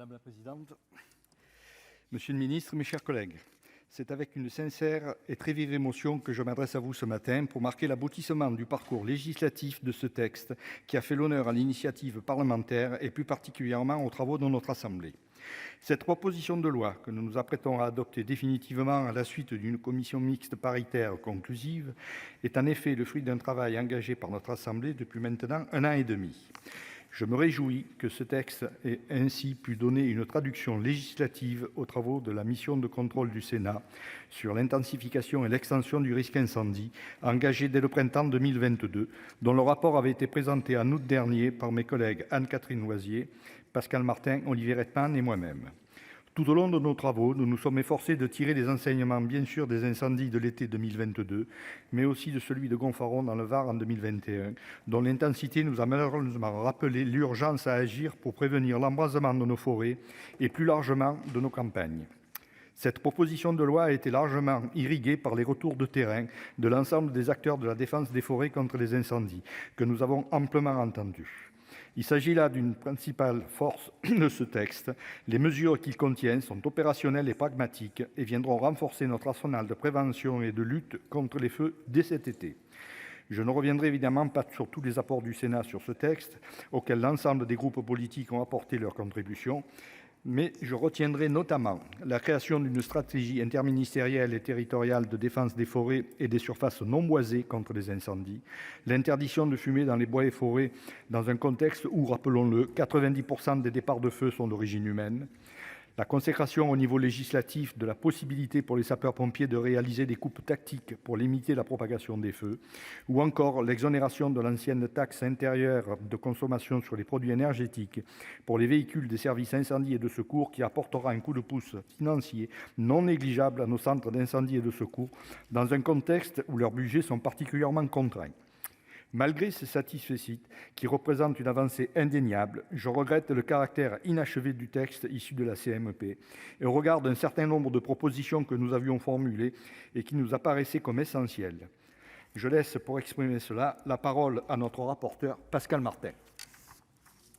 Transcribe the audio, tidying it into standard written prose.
Madame la présidente, monsieur le ministre, mes chers collègues, c'est avec une sincère et très vive émotion que je m'adresse à vous ce matin pour marquer l'aboutissement du parcours législatif de ce texte qui a fait l'honneur à l'initiative parlementaire et plus particulièrement aux travaux de notre Assemblée. Cette proposition de loi que nous nous apprêtons à adopter définitivement à la suite d'une commission mixte paritaire conclusive est en effet le fruit d'un travail engagé par notre Assemblée depuis maintenant 1 an et demi. Je me réjouis que ce texte ait ainsi pu donner une traduction législative aux travaux de la mission de contrôle du Sénat sur l'intensification et l'extension du risque incendie, engagée dès le printemps 2022, dont le rapport avait été présenté en août dernier par mes collègues Anne-Catherine Loisier, Pascal Martin, Olivier Rietmann et moi-même. Tout au long de nos travaux, nous nous sommes efforcés de tirer des enseignements, bien sûr, des incendies de l'été 2022, mais aussi de celui de Gonfaron dans le Var en 2021, dont l'intensité nous a malheureusement rappelé l'urgence à agir pour prévenir l'embrasement de nos forêts et plus largement de nos campagnes. Cette proposition de loi a été largement irriguée par les retours de terrain de l'ensemble des acteurs de la défense des forêts contre les incendies, que nous avons amplement entendus. Il s'agit là d'une principale force de ce texte. Les mesures qu'il contient sont opérationnelles et pragmatiques et viendront renforcer notre arsenal de prévention et de lutte contre les feux dès cet été. Je ne reviendrai évidemment pas sur tous les apports du Sénat sur ce texte, auxquels l'ensemble des groupes politiques ont apporté leur contribution, mais je retiendrai notamment la création d'une stratégie interministérielle et territoriale de défense des forêts et des surfaces non boisées contre les incendies, l'interdiction de fumer dans les bois et forêts dans un contexte où, rappelons-le, 90% des départs de feu sont d'origine humaine, la consécration au niveau législatif de la possibilité pour les sapeurs-pompiers de réaliser des coupes tactiques pour limiter la propagation des feux, ou encore l'exonération de l'ancienne taxe intérieure de consommation sur les produits énergétiques pour les véhicules des services incendie et de secours qui apportera un coup de pouce financier non négligeable à nos centres d'incendie et de secours dans un contexte où leurs budgets sont particulièrement contraints. Malgré ces satisfecit qui représentent une avancée indéniable, je regrette le caractère inachevé du texte issu de la CMP et au regard d'un certain nombre de propositions que nous avions formulées et qui nous apparaissaient comme essentielles. Je laisse pour exprimer cela la parole à notre rapporteur Pascal Martin.